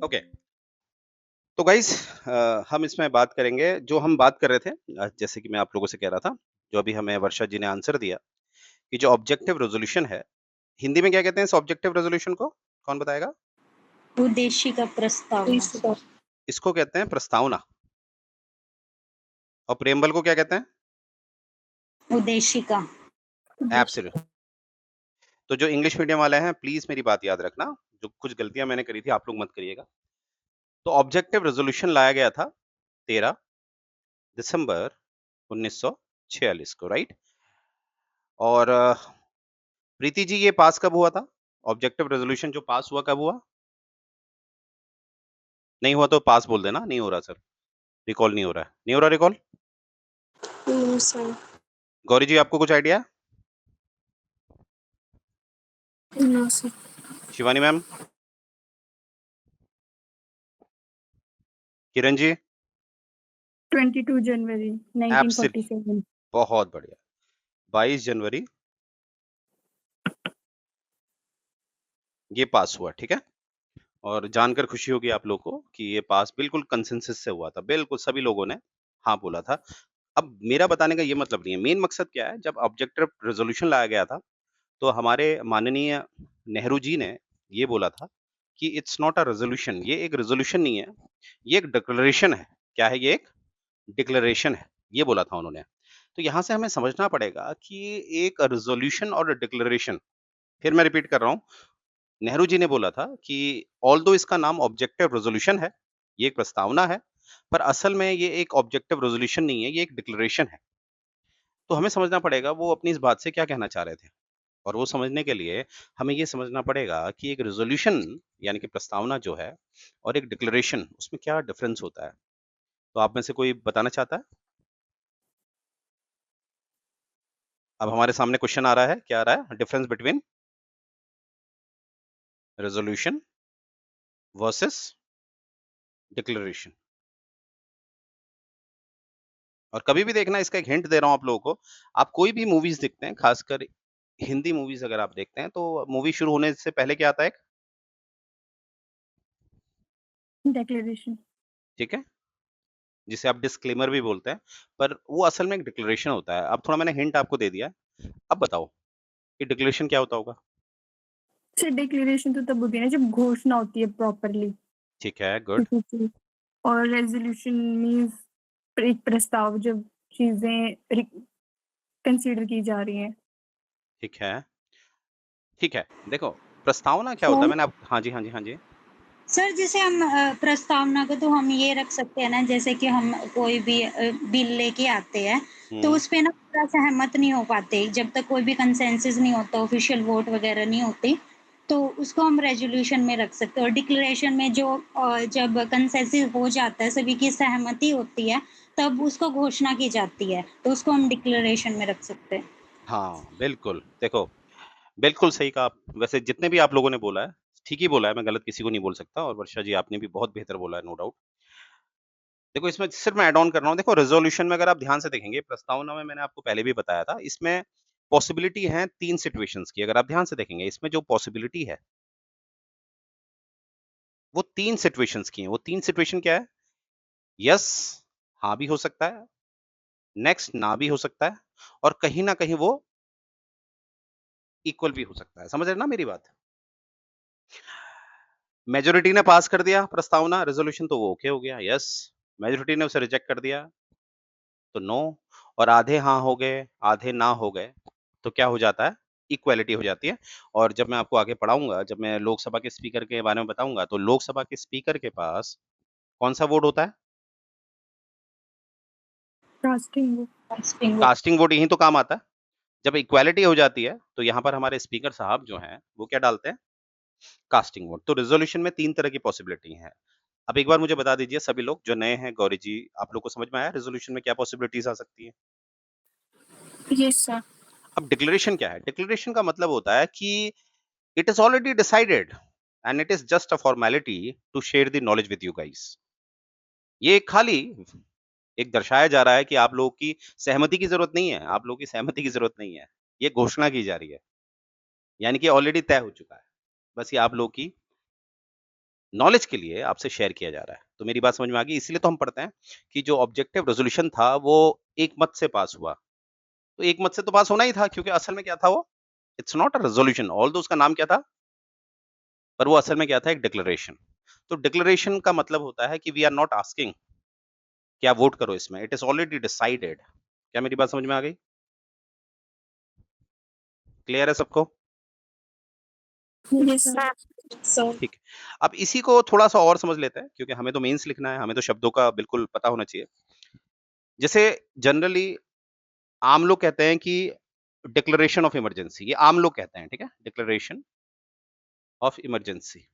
Okay. तो guys हम इसमें बात करेंगे जो हम बात कर रहे थे जैसे कि मैं आप लोगों से कह रहा था, जो अभी हमें वर्षा जी ने आंसर दिया कि जो ऑब्जेक्टिव रेज़ोल्यूशन है, हिंदी में क्या कहते हैं इस ऑब्जेक्टिव रेज़ोल्यूशन को? कौन बताएगा? उद्देशिका प्रस्तावना। इसको कहते हैं प्रस्तावना। और प्रेमबल को क्या कहते हैं? उद्देशिका। एब्सोल्यूट। तो जो इंग्लिश मीडियम वाले हैं प्लीज़ मेरी बात याद रखना, जो कुछ गलतियाँ मैंने करी थी आप लोग मत करिएगा। तो ऑब्जेक्टिव रेज़ोल्यूशन लाया गया था 13 दिसंबर 1946 को, राइट? और प्रीति जी ये पास कब हुआ था? ऑब्जेक्टिव रेज़ोल्यूशन जो पास हुआ कब हुआ? नहीं हुआ तो पास बोल देना, नहीं हो रहा सर, रिकॉल नहीं हो रहा है। नहीं हो रहा recall? No sir. Gauri ji आपको कुछ idea? No sir. Shivani ma'am? Kiran ji? 22 जनवरी एब्सोल्यूट 1947। बहुत बढ़िया। 22 जनवरी ये पास हुआ, ठीक है? और जानकर खुशी होगी आप लोग को कि ये पास बिल्कुल कंसेंसस से हुआ था, बिल्कुल सभी लोगों ने हाँ बोला था। अब मेरा बताने का ये मतलब नहीं है, मेन मकसद क्या है, जब ऑब्जेक्टिव रेज़ोल्यूशन लाया गया था, तो हमारे माननीय नेहरू जी ने ये बोला था कि इट्स नॉट अ रेज़ोल्यूशन, ये एक रेज़ोल्यूशन नहीं है, ये एक डिक्लेरेशन है। क्या है ये? एक डिक्लेरेशन है, ये बोला था उन्होंने। तो यहाँ से हमें समझना पड़ेगा कि एक रेज़ोल्यूशन और डिक्लेरेशन, फिर मैं रिपीट कर रहा हूँ, नेहरू जी ने बोला था कि ऑल्दो इसका नाम ऑब्जेक्टिव रेज़ोल्यूशन है, ये एक प्रस्तावना है, पर असल में ये एक ऑब्जेक्टिव रेज़ोल्यूशन नहीं है, ये एक डिक्लेरेशन है। तो हमें समझना पड़ेगा वो अपनी इस बात से क्या कहना चाह रहे थे। और वो समझने के लिए हमें ये समझना पड़ेगा कि एक रेज़ोल्यूशन यानी कि प्रस्तावना जो है और एक डिक्लेरेशन उसमें क्या डिफ़रेंस होता है? तो आप में से कोई बताना चाहता है? अब हमारे सामने क्वेश्चन आ रहा है, क्या आ रहा है? Difference between resolution versus declaration. और कभी भी देखना, इसका एक हिंट दे रहा हूँ आप लोगों को, आप कोई भी मूवीज़ देखते हैं, खासकर हिंदी मूवीज़ अगर आप देखते हैं, तो मूवी शुरू होने से पहले क्या आता है? डिक्लेरेशन। ठीक है? जिसे आप डिस्क्लेमर भी बोलते हैं, पर वो असल में एक डिक्लेरेशन होता है। अब थोड़ा मैंने हिंट आपको दे दिया है। अब बताओ कि डिक्लेरेशन क्या होता होगा? सर डिक्लेरेशन तो तब होती है ना जब घोषणा होती है प्रॉपरली ठीक है, गुड। किसी चीज। और रेजोल्यूशन मीन्स एक प्रस्ताव जब चीजें कंसीडर की जा रही हैं। ठीक है, ठीक है। देखो, प्रस्तावना क्या होता है सर मैंने आप हाँ जी, हाँ जी, हाँ जी। सर जैसे हम प्रस्तावना को तो हम ये रख सकते हैं ना, जैसे कि हम कोई भी बिल लेके आते हैं, तो हुँ, उसपे ना पूरा सहमत नहीं हो पाते, जब तक कोई भी कंसेंसस नहीं होता, ऑफिशियल वोट वगैरह नहीं होती, तो उसको हम रेज़ोल्यूशन में रख सकते हैं। और डिक्लेरेशन में जो जब कंसेंसस हो जाता है, सभी की सहमति होती है, तब उसको घोषणा की जाती है, तो उसको हम डिक्लेरेशन में रख सकते हैं। हाँ, बिल्कुल। देखो, बिल्कुल सही कहा आप वैसे जितने भी आप लोगों ने बोला है, ठीक ही बोला है, मैं गलत किसी को नहीं बोल सकता और वर्षा जी आपने भी बहुत बेहतर बोला है, नो डाउट। देखो, इसमें सिर्फ मैं ऐड ऑन कर रहा हूँ, देखो रिज़ॉल्यूशन में अगर आप ध्यान से देखेंगे, प्रस्तावना में मैंने आपको पहले भी बताया था, इसमें पॉसिबिलिटी है 3 सिचुएशंस की, अगर आप ध्यान से देखेंगे, इसमें जो पॉसिबिलिटी है, वो 3 सिचुएशंस की है। वो 3 सिचुएशन क्या है? यस, हाँ भी हो सकता है, नेक्स्ट ना भी हो सकता है और कहीं न कहीं वो इक्वल भी हो सकता है। समझ रहे हैं ना मेरी बात? मेजॉरिटी ने पास कर दिया प्रस्तावना, रिज़ॉल्यूशन तो वो ओके हो गया, यस। मेजॉरिटी ने उसे रिजेक्ट कर दिया, तो नो। और आधे हाँ हो गए, आधे ना हो गए, तो क्या हो जाता है? इक्वालिटी हो जाती है। और जब मैं आपको आगे पढ़ाऊँगा, जब मैं लोकसभा के स्पीकर के बारे में बताऊँगा, तो लोकसभा के स्पीकर के पास कौन-सा वोट होता है? Casting. Casting vote. Casting vote यहीं तो काम आता है। जब इक्वालिटी हो जाती है, तो यहाँ पर हमारे स्पीकर साहब जो हैं, वो क्या डालते हैं? Casting vote. तो रिज़ॉल्यूशन में 3 तरह की पॉसिबिलिटी है। अब एक बार मुझे बता दीजिए सभी लोग जो नए हैं, गौरी जी, आप लोग को समझ में आया रिज़ॉल्यूशन में क्या पॉसिबिलिटीज़ आ सकती हैं? Yes sir. अब डिक्लेरेशन क्या है? डिक्लेरेशन का मतलब होता है कि it is already decided and it is just a formality to share the knowledge with you guys. ये खाली एक दर्शाया जा रहा है कि आप लोगों की सहमति की ज़रूरत नहीं है, आप लोगों की सहमति की ज़रूरत नहीं है। ये घोषणा की जा रही है, यानी कि ऑलरेडी तय हो चुका है। बस ये आप लोग की नॉलेज के लिए आपसे शेयर किया जा रहा है। तो मेरी बात समझ में आ गई? इसीलिए तो हम पढ़ते हैं कि जो ऑब्जेक्टिव रेज़ोल्यूशन था वो एक मत से पास हुआ। तो एक मत से तो पास होना ही था क्योंकि असल में क्या था वो? It's not a resolution although उसका नाम क्या था? पर वो असल में क्या था? एक डिक्लेरेशन। तो डिक्लेरेशन का मतलब होता है कि वी आर नॉट आस्किंग कि आप वोट करो इसमें, इट इज़ ऑलरेडी डिसाइडेड। क्या मेरी बात समझ में आ गई? क्लियर है सबको? Yes sir. ठीक है। अब इसी को थोड़ा-सा और समझ लेते हैं क्योंकि हमें तो मेंस लिखना है, हमें तो शब्दों का बिल्कुल पता होना चाहिए। जैसे जनरली आम लोग कहते हैं कि डिक्लेरेशन ऑफ इमरजेंसी, ये आम लोग कहते हैं, ठीक है? Declaration of emergency.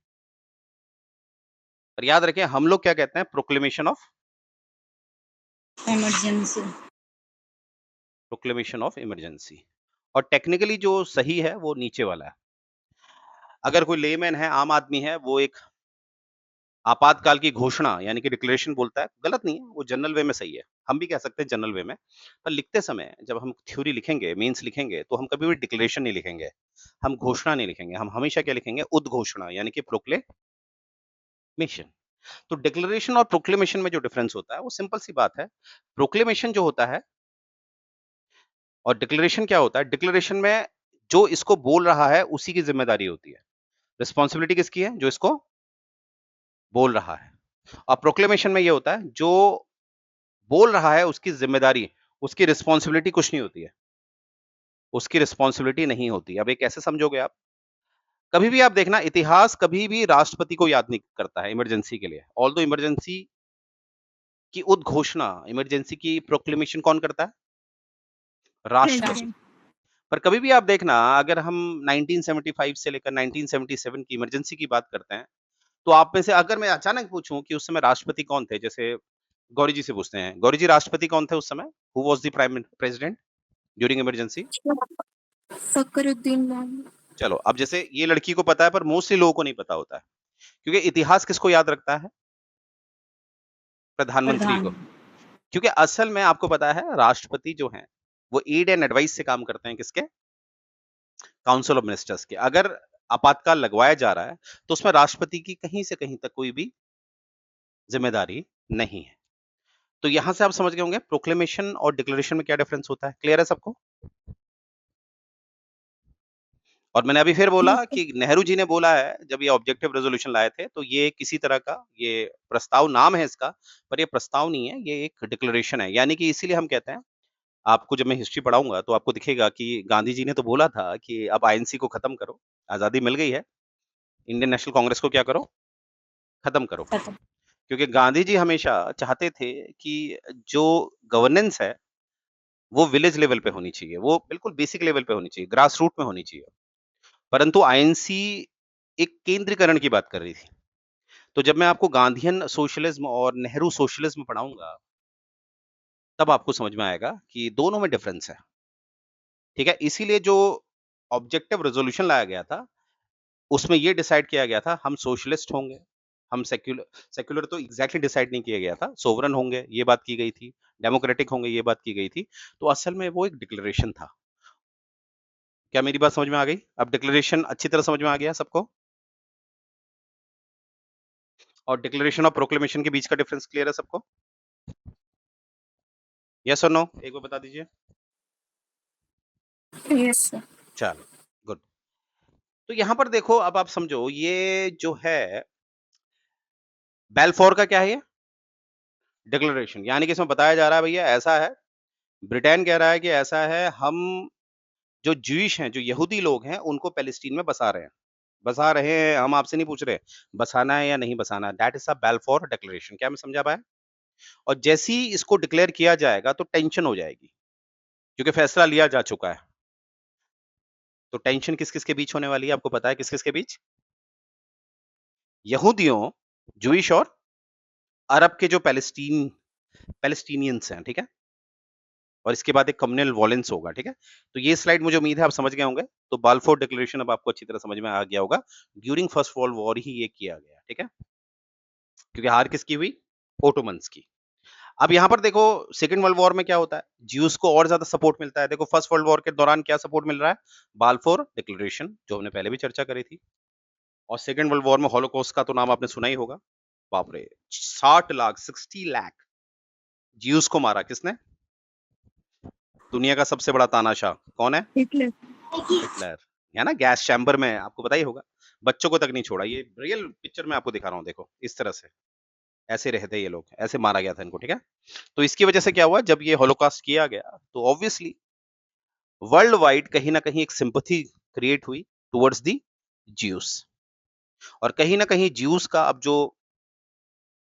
और याद रखें हम लोग क्या कहते हैं? Proclamation of emergency. इमरजेंसी। और टेक्निकली जो सही है वो नीचे वाला है। अगर कोई लेमैन है, आम आदमी है, वो एक आपातकाल की घोषणा यानी कि डिक्लेरेशन बोलता है, गलत नहीं है, वो जनरल वे में सही है। हम भी कह सकते हैं जनरल वे में। पर लिखते समय जब हम थ्योरी लिखेंगे, मेंस लिखेंगे, तो हम कभी भी डिक्लेरेशन नहीं लिखेंगे। हम घोषणा नहीं लिखेंगे, हम हमेशा क्या लिखेंगे? उद्घोषणा यानी कि प्रोक्लेमेशन। तो डिक्लेरेशन और प्रोक्लेमेशन में जो डिफरेंस होता है, वो सिंपल सी बात है। प्रोक्लेमेशन जो होता है और डिक्लेरेशन क्या होता है? डिक्लेरेशन में जो इसको बोल रहा है, उसी की ज़िम्मेदारी होती है। रिस्पॉन्सिबिलिटी किसकी है? जो इसको बोल रहा है। और प्रोक्लेमेशन में ये होता है, जो बोल रहा है उसकी ज़िम्मेदारी, उसकी रिस्पॉन्सिबिलिटी कुछ नहीं होती है। उसकी रिस्पॉन्सिबिलिटी नहीं होती। अब ये कैसे समझोगे आप? कभी भी आप देखना इतिहास कभी भी राष्ट्रपति को याद नहीं करता है इमरजेंसी के लिए। ऑल्दो इमरजेंसी की उद्घोषणा, इमरजेंसी की प्रोक्लेमेशन कौन करता है? राष्ट्रपति। प्रेसिडेंट। पर कभी भी आप देखना अगर हम 1975 से लेकर 1977 की इमरजेंसी की बात करते हैं, तो आप में से अगर मैं अचानक पूछूं कि उस समय राष्ट्रपति कौन थे, जैसे गौरी जी से पूछते हैं, गौरी जी राष्ट्रपति कौन थे उस समय? Who was the prime president during emergency? Fakhruddin Mohammad. चलो, अब जैसे ये लड़की को पता है पर मोस्टली लोगों को नहीं पता होता है, क्योंकि इतिहास किसको याद रखता है? प्रधानमंत्री प्रधान। को। क्योंकि असल में आपको पता है राष्ट्रपति जो हैं, वो एड एंड एडवाइस से काम करते हैं किसके? काउंसिल ऑफ मिनिस्टर्स के। अगर आपातकाल लगवाया जा रहा है, तो उसमें राष्ट्रपति की कहीं से कहीं तक कोई भी जिम्मेदारी नहीं है। तो यहां से आप समझ गए होंगे प्रोक्लेमेशन और डिक्लेरेशन में क्या डिफरेंस होता है। क्लियर है सबको? और मैंने अभी फिर बोला कि नेहरू जी ने बोला है जब ये ऑब्जेक्टिव रेजोल्यूशन लाए थे, तो ये किसी तरह का ये प्रस्ताव नाम है इसका, पर ये प्रस्ताव नहीं है, ये एक डिक्लेरेशन है। यानी कि इसीलिए हम कहते हैं, आपको जब मैं हिस्ट्री पढ़ाऊंगा तो आपको दिखेगा कि गांधी जी ने तो बोला था कि अब आईएनसी को खत्म करो, आजादी मिल गई है, इंडियन नेशनल कांग्रेस को क्या करो? खत्म करो। खत्म। क्योंकि गांधी जी हमेशा चाहते थे कि जो गवर्नेंस है वो विलेज लेवल पे होनी चाहिए, वो बिल्कुल बेसिक लेवल पे होनी चाहिए, ग्रास रूट में होनी चाहिए। परंतु आईएनसी एक केंद्रीकरण की बात कर रही थी। तो जब मैं आपको गांधीयन सोशलिज्म और नेहरू सोशलिज्म पढ़ाऊंगा, तब आपको समझ में आएगा कि दोनों में डिफरेंस है। ठीक है? इसीलिए जो ऑब्जेक्टिव रेजोल्यूशन लाया गया था, उसमें ये डिसाइड किया गया था हम सोशलिस्ट होंगे, हम सेक्युलर सेक्युलर तो एग्जैक्टली डिसाइड नहीं किया गया था, सोवरन होंगे ये बात की गई थी, डेमोक्रेटिक होंगे ये बात की गई थी। तो असल में वो एक डिक्लेरेशन था। क्या मेरी बात समझ में आ गई? अब डिक्लेरेशन अच्छी तरह समझ में आ गया सबको? और डिक्लेरेशन और प्रोक्लेमेशन के बीच का डिफरेंस क्लियर है सबको? यस और नो? एक बार बता दीजिए। Yes sir. चलो, गुड। तो यहाँ पर देखो, अब आप समझो ये जो है बेलफोर का क्या है ये? डिक्लेरेशन। यानी कि इसमें बताया जा रहा है भैया ऐसा है, ब्रिटेन कह रहा है कि ऐसा है, हम जो ज्यूइश हैं, जो यहूदी लोग हैं, उनको पैलेस्टीन में बसा रहे हैं। बसा रहे हैं, हम आपसे नहीं पूछ रहे, बसाना है या नहीं बसाना, दैट इज़ अ बेलफोर डिक्लेरेशन। क्या मैं समझा पाया? और जैसे ही इसको डिक्लेयर किया जाएगा तो टेंशन हो जाएगी, क्योंकि फैसला लिया जा चुका है। तो टेंशन किस-किस के बीच होने वाली है, आपको पता है किस-किस के बीच? यहूदियों, ज्यूइश और अरब के जो पैलेस्टीनियंस हैं, ठीक है? और इसके बाद एक कम्युनल वॉयलेंस होगा, ठीक है? तो ये स्लाइड मुझे उम्मीद है आप समझ गए होंगे। तो बाल्फोर डिक्लेरेशन अब आपको अच्छी तरह समझ में आ गया होगा। ड्यूरिंग फर्स्ट वर्ल्ड वॉर ही ये किया गया, ठीक है? क्योंकि हार किसकी हुई? ओटोमन्स की। अब यहाँ पर देखो सेकंड वर्ल्ड वॉर में क्या होता है? ज्यूस को और ज्यादा सपोर्ट मिलता है। देखो फर्स्ट वर्ल्ड वॉर के दौरान क्या सपोर्ट मिल रहा है? बाल्फोर डिक्लेरेशन, जो हमने पहले भी चर्चा करी थी। और सेकेंड वर्ल्ड वॉर में हॉलोकॉस्ट का तो नाम आपने सुना ही होगा। बाप रे, 60 लाख 60 लाख ज्यूस को मारा किसने? दुनिया का सबसे बड़ा तानाशाह कौन है? हिटलर। हिटलर, है ना, गैस चैम्बर में, आपको पता ही होगा। बच्चों को तक नहीं छोड़ा। ये रियल पिक्चर में आपको दिखा रहा हूँ, देखो इस तरह से ऐसे रहते ये लोग, ऐसे मारा गया था इनको, ठीक है। तो इसकी वजह से क्या हुआ, जब ये होलोकॉस्ट किया गया तो ऑब्वियसली वर्ल्ड वाइड कहीं ना कहीं एक सिंपैथी क्रिएट हुई टुवर्ड्स दी ज्यूस, और कहीं ना कहीं ज्यूस का अब जो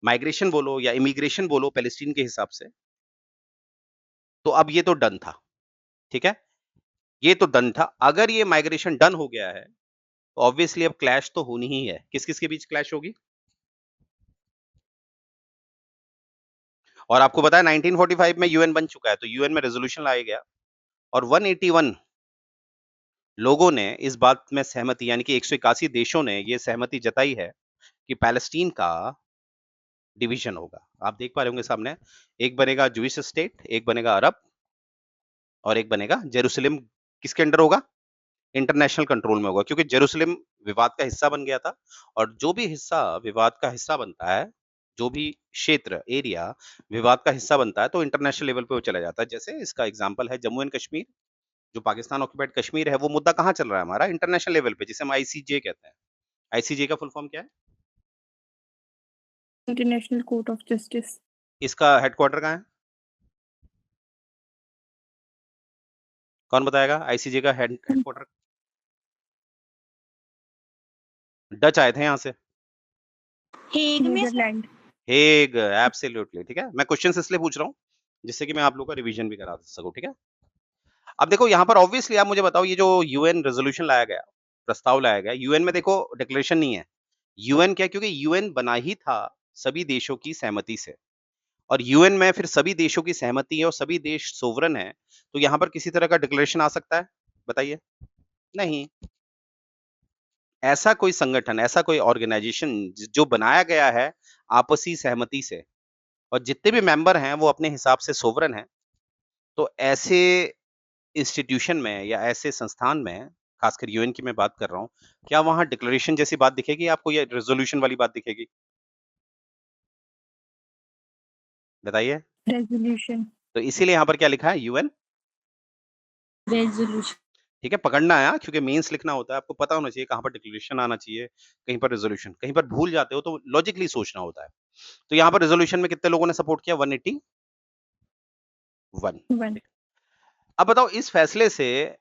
माइग्रेशन बोलो या इमिग्रेशन बोलो पैलेस्टीन के हिसाब से, तो अब ये तो डन था, ठीक है, ये तो डन था। अगर ये माइग्रेशन डन हो गया है तो ऑब्वियसली अब क्लैश तो होनी ही है। किस किस के बीच क्लैश होगी? और आपको पता है 1945 में यूएन बन चुका है, तो यूएन में रेजोल्यूशन लाया गया और 181 लोगों ने इस बात में सहमति, यानी कि 181 देशों ने ये सहमति जताई है कि पैलेस्टीन का डिवीजन होगा। आप देख पा रहे होंगे सामने, एक बनेगा जूइश स्टेट, एक बनेगा अरब, और एक बनेगा जेरूसलम। किसके अंडर होगा? इंटरनेशनल कंट्रोल में होगा, क्योंकि जेरूसलम विवाद का हिस्सा बन गया था। और जो भी हिस्सा विवाद का हिस्सा बनता है, जो भी क्षेत्र एरिया विवाद का हिस्सा बनता है, तो इंटरनेशनल लेवल पे वो चला जाता है। जैसे इसका एग्जांपल है जम्मू एंड कश्मीर, जो पाकिस्तान ऑक्यूपाइड कश्मीर है, वो मुद्दा कहाँ चल रहा है हमारा? इंटरनेशनल लेवल पे, जिसे हम आईसीजे कहते हैं। आईसीजे का फुल फॉर्म क्या है? International court of justice. इसका हेडक्वार्टर कहाँ है? कौन बताएगा? आईसीजे का हेडक्वार्टर डच आए थे यहाँ से, हेग में नीदरलैंड। हेग, एब्सोल्युटली, ठीक है। मैं क्वेश्चंस इसलिए पूछ रहा हूँ जिससे कि मैं आप लोगों का रिवीजन भी करा सकूं, ठीक है। अब देखो यहाँ पर ऑब्वियसली आप मुझे बताओ, ये जो यूएन रेजोल्यूशन लाया गया, प्रस्ताव लाया गया, यूएन में देखो डिक्लेरेशन नहीं है। यूएन क्या? क्योंकि यूएन बना ही था सभी देशों की सहमति से, और यूएन में फिर सभी देशों की सहमति है और सभी देश सोवरन है, तो यहाँ पर किसी तरह का डिक्लेरेशन आ सकता है? बताइए। नहीं। ऐसा कोई संगठन, ऐसा कोई ऑर्गेनाइजेशन जो बनाया गया है आपसी सहमति से, और जितने भी मेंबर हैं वो अपने हिसाब से सोवरन हैं, तो ऐसे इंस्टीट्यूशन में या ऐसे संस्थान में, खासकर यूएन की मैं बात कर रहा हूँ, क्या वहां डिक्लेरेशन जैसी बात दिखेगी आपको या रेजोल्यूशन वाली बात दिखेगी? बताइए। रेजोल्यूशन। तो इसीलिए यहाँ पर क्या लिखा है? UN resolution. ठीक है, पकड़ना है, क्योंकि मेंस लिखना होता है, आपको पता होना चाहिए कहाँ पर डिक्लेरेशन आना चाहिए, कहीं पर रेजोल्यूशन। कहीं पर भूल जाते हो तो लॉजिकली सोचना होता है। तो यहाँ पर रेजोल्यूशन में कितने लोगों ने सपोर्ट किया? 181। वन। अब बताओ, इस फैसले से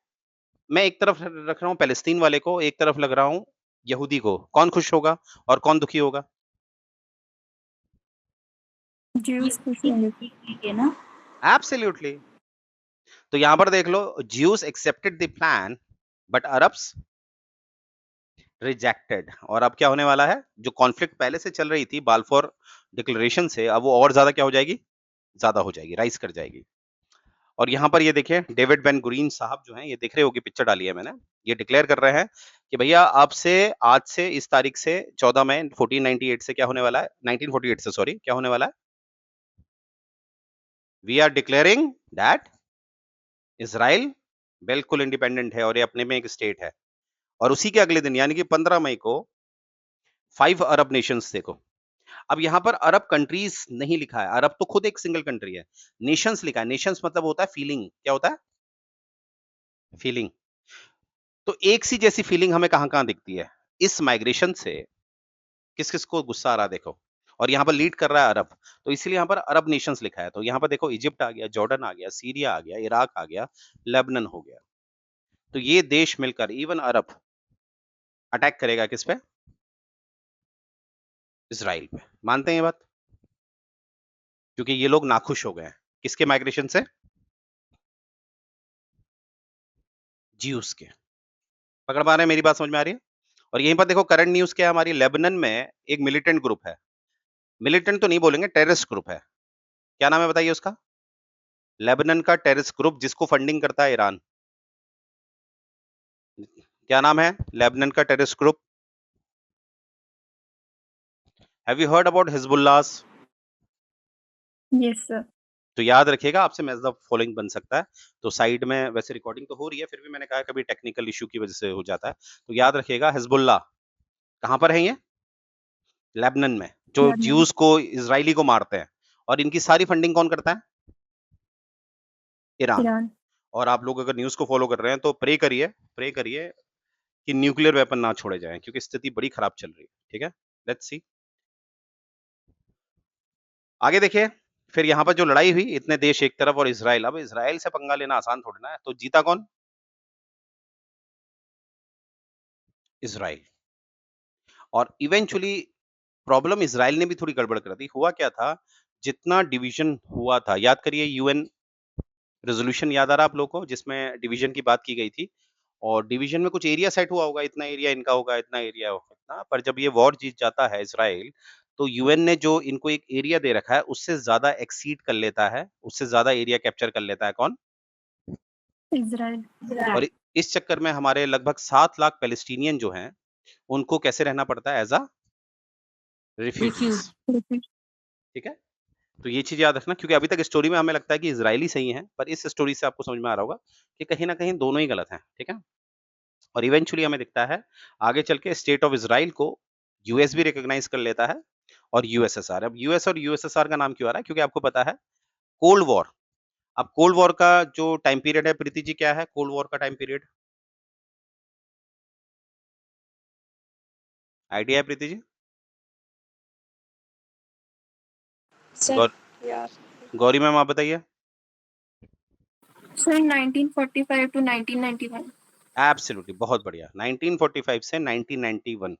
मैं एक तरफ रख रहा हूँ पैलेस्तीन वाले को, एक तरफ लग रहा हूँ यहूदी को, कौन खुश होगा और कौन दुखी होगा? ज्यूस खुश होंगे। ठीक है ना? एब्सोल्युटली। तो यहां पर देख लो, Jews accepted the plan but Arabs rejected. और अब क्या होने वाला है? जो कॉन्फ्लिक्ट पहले से चल रही थी बाल्फोर डिक्लेरेशन से, अब वो और ज्यादा क्या हो जाएगी? ज्यादा हो जाएगी, राइज कर जाएगी। और यहाँ पर ये देखिए, डेविड बेन गुरीन साहब जो हैं, ये देख रहे होगी, पिक्चर डाली है मैंने, ये डिक्लेयर कर रहे हैं कि भैया अब से, आज से, इस तारीख से 14 मई 1498 से क्या होने वाला है? 1948 से, सॉरी, क्या होने वाला है? We are declaring that Israel बिल्कुल इंडिपेंडेंट है और ये अपने में एक स्टेट है। और उसी के अगले दिन यानी कि 15 मई को 5 अरब नेशंस, देखो अब यहां पर अरब कंट्रीज नहीं लिखा है, अरब तो खुद एक सिंगल कंट्री है, नेशंस लिखा है। नेशंस मतलब होता है फीलिंग, क्या होता है? फीलिंग। तो एक सी जैसी फीलिंग हमें कहां कहां दिखती है? इस माइग्रेशन से किस किस को गुस्सा आ रहा है देखो, और यहाँ पर लीड कर रहा है अरब, तो इसलिए यहाँ पर अरब नेशंस लिखा है। तो यहाँ पर देखो, इजिप्ट आ गया, जॉर्डन आ गया, सीरिया आ गया, इराक आ गया, लेबनन हो गया। तो ये देश मिलकर इवन अरब अटैक करेगा किस पे? इजराइल पे। मानते हैं ये बात? क्योंकि ये लोग नाखुश हो गए हैं किसके माइग्रेशन से? ज्यूस के। पकड़ पा रहे हैं? मेरी बात समझ में आ रही है? और यहीं पर देखो करंट न्यूज क्या है हमारी, लेबनन में एक मिलिटेंट ग्रुप है, मिलिटेंट तो नहीं बोलेंगे, टेररिस्ट ग्रुप है। क्या नाम है बताइए उसका? लेबनन का टेररिस्ट ग्रुप जिसको फंडिंग करता है ईरान। क्या नाम है लेबनन का terrorist group? Have you heard about Hezbollah? Yes sir. तो याद रखिएगा, आपसे मैच द फॉलोइंग बन सकता है। तो साइड में वैसे रिकॉर्डिंग तो हो रही है, फिर भी मैंने कहा कभी टेक्निकल इशू की वजह से हो जाता है, तो याद रखिएगा हिजबुल्लाह कहाँ पर है ये? लेबनान में, जो लेबनान, ज्यूज को, इजरायली को मारते हैं। और इनकी सारी फंडिंग कौन करता है? ईरान। ईरान। और आप लोग अगर न्यूज़ को फॉलो कर रहे हैं तो प्रे करिए कि न्यूक्लियर वेपन ना छोड़े जाएँ, क्योंकि स्थिति बड़ी खराब चल रही है, ठीक है? Let's see. आगे देखिए, फिर यहाँ पर जो लड़ाई हुई, इतने देश एक तरफ और इज़राइल, अब इज़राइल से पंगा लेना आसान थोड़ी ना है, तो जीता कौन? इज़राइल। और इवेंचुअली प्रॉब्लम इज़राइल ने भी थोड़ी गड़बड़ कर दी। हुआ क्या था, जितना डिवीज़न हुआ था, याद करिए यूएन रेज़ोल्यूशन याद आ रहा है आप लोगों को, जिसमें डिवीज़न की बात की गई थी, और डिवीज़न में कुछ एरिया सेट हुआ होगा, इतना एरिया इनका होगा, इतना एरिया होगा, इतना। पर जब ये वॉर जीत जाता है इज़राइल, तो यूएन ने जो इनको एक एरिया दे रखा है, उससे ज़्यादा एक्सीड कर लेता है, उससे ज़्यादा एरिया कैप्चर कर लेता है कौन? इज़राइल। और इस चक्कर में हमारे लगभग 7 लाख पैलेस्टीनियन जो हैं, उनको कैसे रहना पड़ता है? एज़ अ रिफ्यूजीज़, ठीक है? तो ये चीज़ याद रखना, क्योंकि अभी तक स्टोरी में हमें लगता है कि इज़राइली सही हैं, पर इस स्टोरी से आपको समझ में आ रहा होगा कि कहीं न कहीं दोनों ही गलत हैं, ठीक है? और इवेंचुअली हमें दिखता है आगे चल के स्टेट ऑफ इज़राइल को यूएस भी रिकॉग्नाइज़ कर लेता है, और यूएसएसआर। अब यूएस और यूएसएसआर का नाम क्यों आ रहा है? क्योंकि आपको पता है कोल्ड वॉर। अब कोल्ड वॉर का जो टाइम पीरियड है, प्रीति जी, क्या है कोल्ड वॉर का टाइम पीरियड? आइडिया है प्रीति जी? सर गौर यार, गौरी मैम आप बताइए। Sir 1945 to 1991। एब्सोल्युटली, बहुत बढ़िया। 1945 से 1991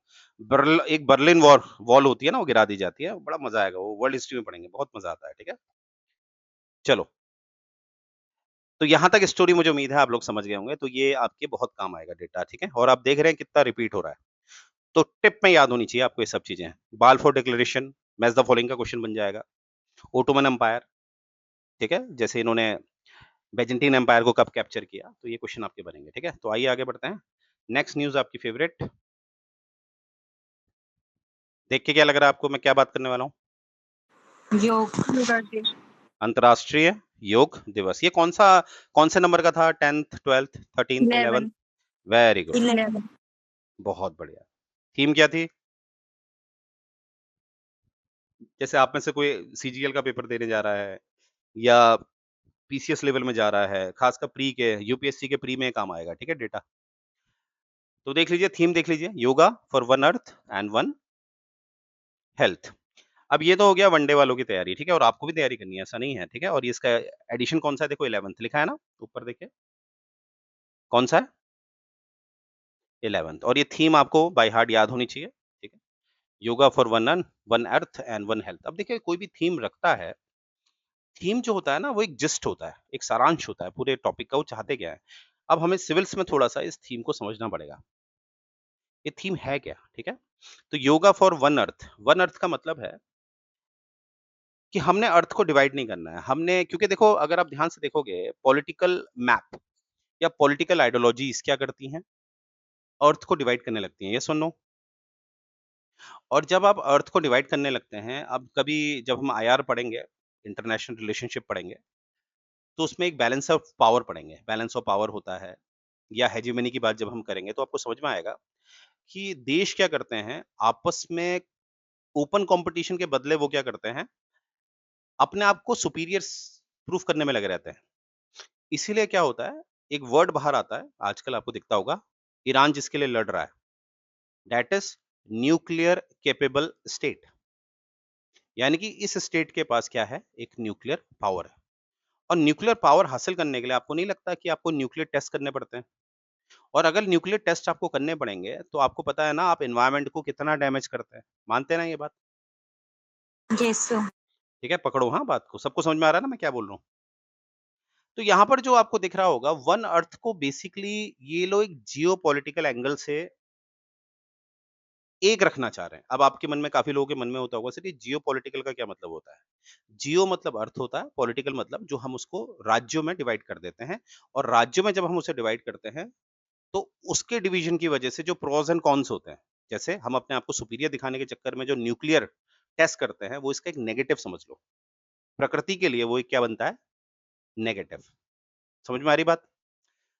एक बर्लिन वॉर वॉल होती है ना, वो गिरा दी जाती है। बड़ा मजा आएगा, वो वर्ल्ड हिस्ट्री में पढ़ेंगे, बहुत मजा आता है, ठीक है? चलो, तो यहाँ तक स्टोरी मुझे उम्मीद है आप लोग समझ गए होंगे, तो ये आपके बहुत काम आएगा डेटा, ठीक है? और आप देख रहे हैं कितना रिपीट हो रहा है। तो टिप में याद होनी चाहिए आपको ये सब चीजें। Balfour declaration, match the following का क्वेश्चन बन जाएगा। ओटोमन एम्पायर, ठीक है? जैसे इन्होंने बेजेंटीन एम्पायर को कब कैप्चर किया, तो ये क्वेश्चन आपके बनेंगे, ठीक है? तो आइए आगे बढ़ते हैं। नेक्स्ट न्यूज़ आपकी फेवरेट, देख के क्या लग रहा है आपको मैं क्या बात करने वाला हूँ? योगा डे। अंतर्राष्ट्रीय योग दिवस। ये कौन से नंबर का था? 10th, 12th, 13th, 11th? 11। Very good, 11। बहुत बढ़िया। थीम क्या थी? जैसे आप में से कोई सीजीएल का पेपर देने जा रहा है, या पीसीएस लेवल में जा रहा है, खासकर प्री के, यूपीएससी के प्री में काम आएगा, ठीक है डेटा? तो देख लीजिए, थीम देख लीजिए, yoga for one earth and one health. अब ये तो हो गया वनडे वालों की तैयारी, ठीक है? और आपको भी तैयारी करनी है, ऐसा नहीं है, ठीक है? और ये इसका एडिशन कौन सा है? देखो 11th लिखा है ना, ऊपर देखिए, कौन सा है? 11th। और ये थीम आपको बाय हार्ट याद होनी चाहिए, ठीक है? Yoga for one earth and one health. अब देखिए, कोई भी थीम रखता है, थीम जो होता है ना, वो एक जिस्ट होता है, एक सारांश होता है पूरे टॉपिक का, वो चाहते क्या है। अब हमें सिविल्स में थोड़ा सा इस थीम को समझना पड़ेगा, ये थीम है क्या, ठीक है? तो योगा फॉर वन अर्थ का मतलब है कि हमने अर्थ को डिवाइड नहीं करना है। हमने, क्योंकि देखो अगर आप ध्यान से देखोगे, पॉलिटिकल मैप या पॉलिटिकल आइडियोलॉजीज क्या करती हैं? अर्थ को डिवाइड करने लगती हैं, ये सुनो। और जब आप अर्थ को डिवाइड करने लगते हैं, अब कभी जब हम आईआर पढ़ेंगे, इंटरनेशनल रिलेशनशिप पढ़ेंगे, तो उसमें एक बैलेंस ऑफ पावर पढ़ेंगे, बैलेंस ऑफ पावर होता है, या हेजिमनी की बात जब हम करेंगे, तो आपको समझ में आएगा कि देश क्या करते हैं आपस में, ओपन कंपटीशन के बदले वो क्या करते हैं, अपने आप को सुपीरियर प्रूफ करने में लगे रहते हैं। इसीलिए क्या होता है, एक वर्ड बाहर आता है आजकल, आपको दिखता होगा, ईरान जिसके लिए लड़ रहा है, that is nuclear capable state. यानी कि इस स्टेट के पास क्या है, एक न्यूक्लियर पावर है। और न्यूक्लियर पावर हासिल करने के लिए आपको नहीं लगता कि आपको न्यूक्लियर टेस्ट करने पड़ते हैं? और अगर न्यूक्लियर टेस्ट आपको करने पड़ेंगे, तो आपको पता है ना आप एनवायरनमेंट को कितना डैमेज करते हैं, मानते हैं ना ये बात? Yes sir. ठीक है, पकड़ो हाँ बात को, सबको समझ में आ रहा है ना मैं क्या बोल रहा हूँ? तो यहाँ पर जो आपको दिख रहा होगा, वन अर्थ को बेसिकली ये लोग एक जियो पॉलिटिकल एंगल से एक रखना चाह रहे हैं। अब आपके मन में, काफी लोगों के मन में होता होगा, सर ये जियो पॉलिटिकल का क्या मतलब होता है? जियो मतलब अर्थ होता है, पॉलिटिकल मतलब जो हम उसको राज्यों में डिवाइड कर देते हैं। और राज्यों में जब हम उसे डिवाइड करते हैं, तो उसके डिवीजन की वजह से जो प्रोस एंड कॉन्स होते हैं, जैसे हम अपने आप को सुपीरियर दिखाने के चक्कर में जो न्यूक्लियर टेस्ट करते हैं, वो इसका एक नेगेटिव समझ लो। प्रकृति के लिए वो एक क्या बनता है? नेगेटिव। समझ में आ रही बात?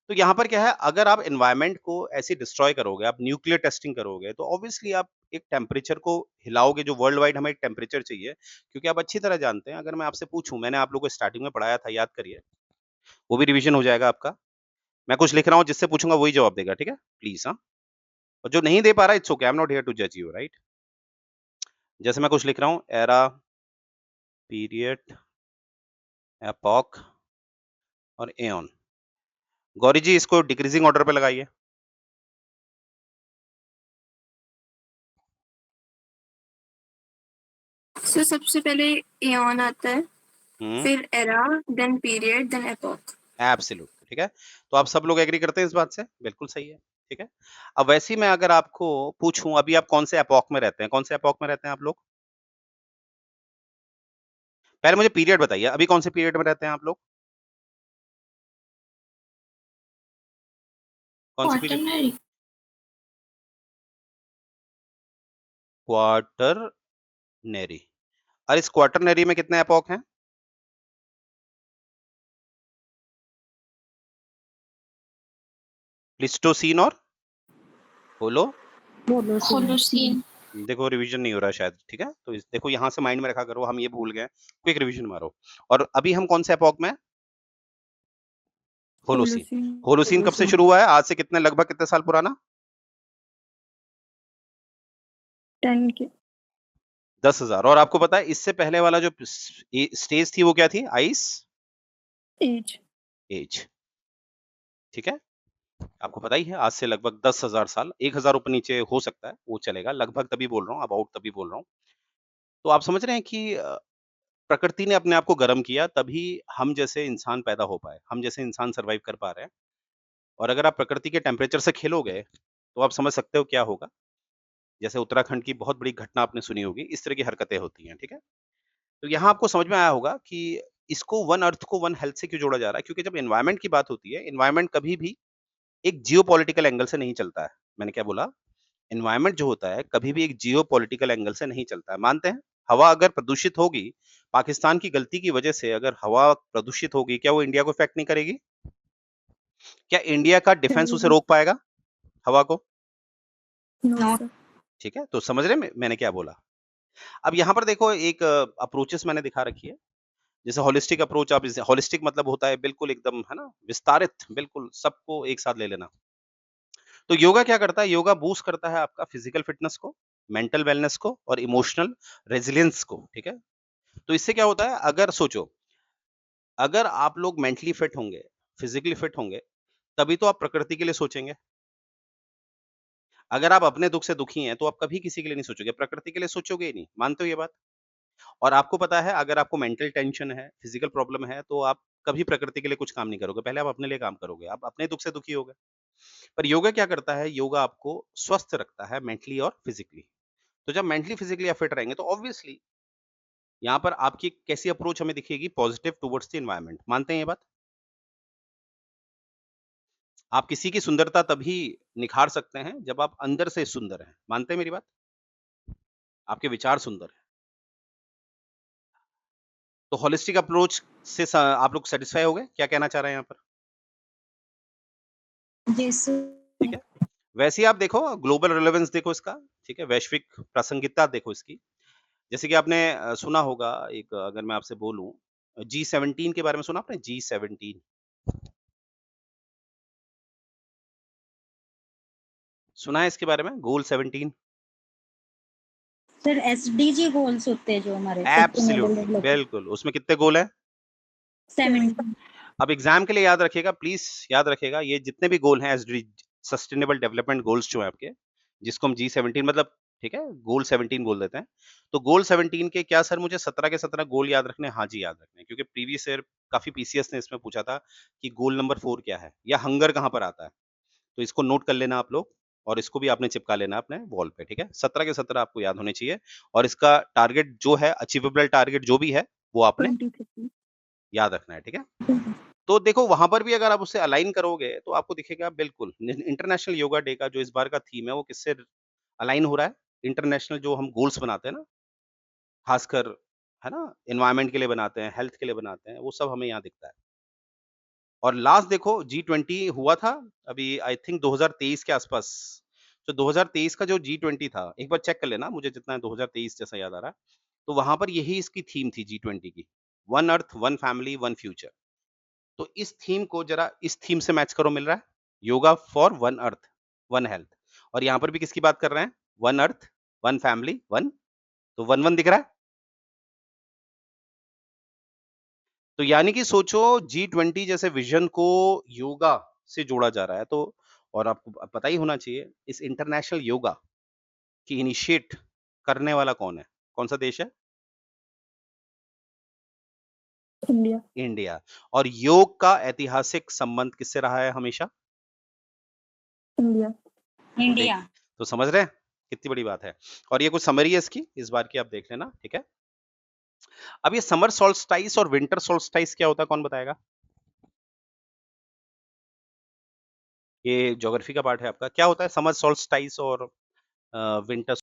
तो यहाँ पर क्या है, अगर आप एनवायरनमेंट को ऐसे डिस्ट्रॉय करोगे, आप न्यूक्लियर टेस्टिंग करोगे, तो ऑब्वियसली आप एक टेम्परेचर को हिलाओगे, जो वर्ल्ड वाइड हमें एक टेम्परेचर चाहिए। क्योंकि आप अच्छी तरह जानते हैं, अगर मैं आपसे पूछूं, मैंने आप लोगों को स्टार्टिंग में पढ़ाया था, याद करिए, वो भी रिवीजन हो जाएगा आपका। मैं कुछ लिख रहा हूँ, जिससे पूछूंगा वही जवाब देगा, ठीक है, प्लीज। हाँ, और जो नहीं दे पा रहा, it's okay, I am not here to जज यू, राइट। जैसे मैं कुछ लिख रहा हूँ, एरा, पीरियड, एपॉक और एओन। गौरी जी, इसको डिक्रीजिंग ऑर्डर पे लगाइए। सो सबसे पहले एऑन आता है, हम्म, फिर era, then period, then epoch. Absolutely, ठीक है। तो आप सब लोग एग्री करते हैं इस बात से? बिल्कुल सही है, ठीक है। अब वैसे ही मैं अगर आपको पूछूं, अभी आप कौन से एपॉक में रहते हैं, कौन से एपॉक में रहते हैं आप लोग? पहले मुझे पीरियड बताइए, अभी कौन से पीरियड में रहते हैं आप लोग? कौन से पीरियड? क्वार्टरनरी। क्वार्टरनरी। और इस क्वार्टरनरी में कितने एपॉक हैं? प्लीस्टोसीन और होलो। बोलो सी। होलोसीन। देखो रिवीजन नहीं हो रहा है शायद, ठीक है, तो देखो यहाँ से माइंड में रखा करो, हम ये भूल गए, क्विक रिवीजन मारो। और अभी हम कौन से एपॉक में? होलोसीन। होलोसीन। होलोसीन कब से शुरू हुआ है, आज से कितने, लगभग कितने साल पुराना? 10 के। 10,000। और आपको पता है इससे पहले वाला जो स्टेज थी वो क्या थी? Ice as. एज, ठीक है। आपको पता ही है, आज से लगभग 10,000 साल, 1,000 ऊपर नीचे हो सकता है, वो चलेगा, लगभग तभी बोल रहा हूँ, अबाउट तभी बोल रहा हूँ। तो आप समझ रहे हैं कि प्रकृति ने अपने आप को गर्म किया, तभी हम जैसे इंसान पैदा हो पाए, हम जैसे इंसान सर्वाइव कर पा रहे हैं। और अगर आप प्रकृति के टेम्परेचर से खेलोगे, तो आप समझ सकते हो क्या होगा। जैसे उत्तराखंड की बहुत बड़ी घटना आपने सुनी होगी, इस तरह की हरकतें होती हैं, ठीक है। तो यहाँ आपको समझ में आया होगा कि इसको वन अर्थ को वन हेल्थ से क्यों जोड़ा जा रहा है, क्योंकि जब एनवायरनमेंट की बात होती है, एनवायरनमेंट कभी भी एक जियोपॉलिटिकल एंगल से नहीं चलता है। मैंने क्या बोला? एनवायरनमेंट जो होता है, कभी भी एक जियोपॉलिटिकल एंगल से नहीं चलता है। मानते हैं, हवा अगर प्रदूषित होगी, पाकिस्तान की गलती की वजह से अगर हवा प्रदूषित होगी, क्या वो इंडिया को इफेक्ट नहीं करेगी? क्या इंडिया का डिफेंस उसे रोक पाएगा, हवा को? No sir. ठीक है, तो समझ रहे हैं मैंने क्या बोला। अब यहाँ पर देखो, एक अप्रोचेस मैंने दिखा रखी है। जैसे होलिस्टिक अप्रोच, आप इसे, होलिस्टिक मतलब होता है बिल्कुल एकदम, है ना, विस्तारित, बिल्कुल सबको एक साथ ले लेना। तो योगा क्या करता है? योगा बूस्ट करता है आपका फिजिकल फिटनेस को, मेंटल वेलनेस को और इमोशनल रेजिलियंस को, ठीक है। तो इससे क्या होता है, अगर सोचो, अगर आप लोग मेंटली फिट होंगे, फिजिकली फिट होंगे, तभी तो आप प्रकृति के लिए सोचेंगे। अगर आप अपने दुख से दुखी हैं, तो आप कभी किसी के लिए नहीं सोचोगे, प्रकृति के लिए सोचोगे ही नहीं। मानते हो ये बात? और आपको पता है, अगर आपको मेंटल टेंशन है, फिजिकल प्रॉब्लम है, तो आप कभी प्रकृति के लिए कुछ काम नहीं करोगे, पहले आप अपने लिए काम करोगे, आप अपने दुख से दुखी होगे। पर योगा क्या करता है? योगा आपको स्वस्थ रखता है मेंटली और फिजिकली। तो जब मेंटली फिजिकली आप फिट रहेंगे, तो ऑब्वियसली यहाँ पर आपकी एक कैसी अप्रोच हमें दिखेगी? Positive towards the environment. मानते हैं ये बात? आप किसी की सुंदरता तभी निखार सकते हैं जब आप अंदर से सुंदर हैं। मानते हैं मेरी बात? आपके विचार सुंदर हैं। तो होलिस्टिक अप्रोच से आप लोग सेटिस्फाई हो गए? क्या कहना चाह रहे हैं यहाँ पर? यस। ठीक है। वैसे ही आप देखो, ग्लोबल रिलेवेंस देखो इसका, ठीक है, वैश्विक प्रासंगिकता देखो इसकी। जैसे कि आपने सुना होगा, एक अगर मैं आपसे बोलूं, G17 के बारे में सुना आपने? G17 सुना है इसके बारे में? गोल 17। सर एसडीजी गोल्स होते हैं जो हमारे सस्टेनेबल एब्सोल्युटली, डेवलपमेंट। बिल्कुल, उसमें कितने गोल हैं? 70। अब एग्जाम के लिए याद रखिएगा, प्लीज याद रखिएगा, ये जितने भी गोल हैं, एसडी, सस्टेनेबल डेवलपमेंट गोल्स जो है आपके, जिसको हम G17 मतलब, ठीक है, गोल 17 बोल देते हैं। तो गोल 17 के क्या सर, मुझे 17 के 17 गोल याद रखने? हाँ जी, याद रखने, क्योंकि प्रीवियस ईयर काफी पीसीएस ने इसमें पूछा था कि गोल नंबर 4 क्या है, या हंगर कहाँ पर आता है। तो इसको नोट कर लेना आप लोग, और इसको भी आपने चिपका लेना अपने वॉल पे, ठीक है। 17 के 17 आपको याद होने चाहिए। और इसका टारगेट जो है, अचीवेबल टारगेट जो भी है, वो आपने 2030। याद रखना है, ठीक है। तो देखो, वहां पर भी अगर आप उससे अलाइन करोगे, तो आपको दिखेगा बिल्कुल। इंटरनेशनल योगा डे का जो इस बार का थीम है, वो किससे अलाइन हो रहा है? इंटरनेशनल जो हम गोल्स बनाते हैं ना, खासकर, है ना, एनवायरनमेंट के लिए बनाते हैं, हेल्थ के लिए बनाते हैं, वो सब हमें यहाँ दिखता है। और लास्ट देखो G20 हुआ था अभी आई थिंक 2023 के आसपास। तो 2023 का जो G20 था, एक बार चेक कर लेना, मुझे जितना 2023 जैसा याद आ रहा है। तो वहाँ पर यही इसकी थीम थी G20 की, one earth, one family, one future. तो इस थीम को जरा इस थीम से मैच करो, मिल रहा है? Yoga for one earth, one health. और यहाँ पर भी किसकी बात कर रहे हैं? One earth, one family, one, तो वन-वन दिख रहा है? तो यानी कि सोचो G20 जैसे विज़न को योगा से जोड़ा जा रहा है, तो और आपको पता ही होना चाहिए इस इंटरनेशनल योगा की इनिशिएट करने वाला कौन है? कौन-सा देश है? इंडिया। इंडिया। और योग का ऐतिहासिक संबंध किससे रहा है हमेशा? इंडिया। इंडिया। देख, तो समझ रहे हैं? कितनी बड़ी बात है। और ये कुछ समरी है इसकी, इस बार की आप देख लेना, ठीक है? अब ये समर सोल्स्टाइस और विंटर सोल्स्टाइस क्या होता है, कौन बताएगा? ये ज्योग्राफी का पार्ट है आपका। क्या होता है समर सोल्स्टाइस और विंटर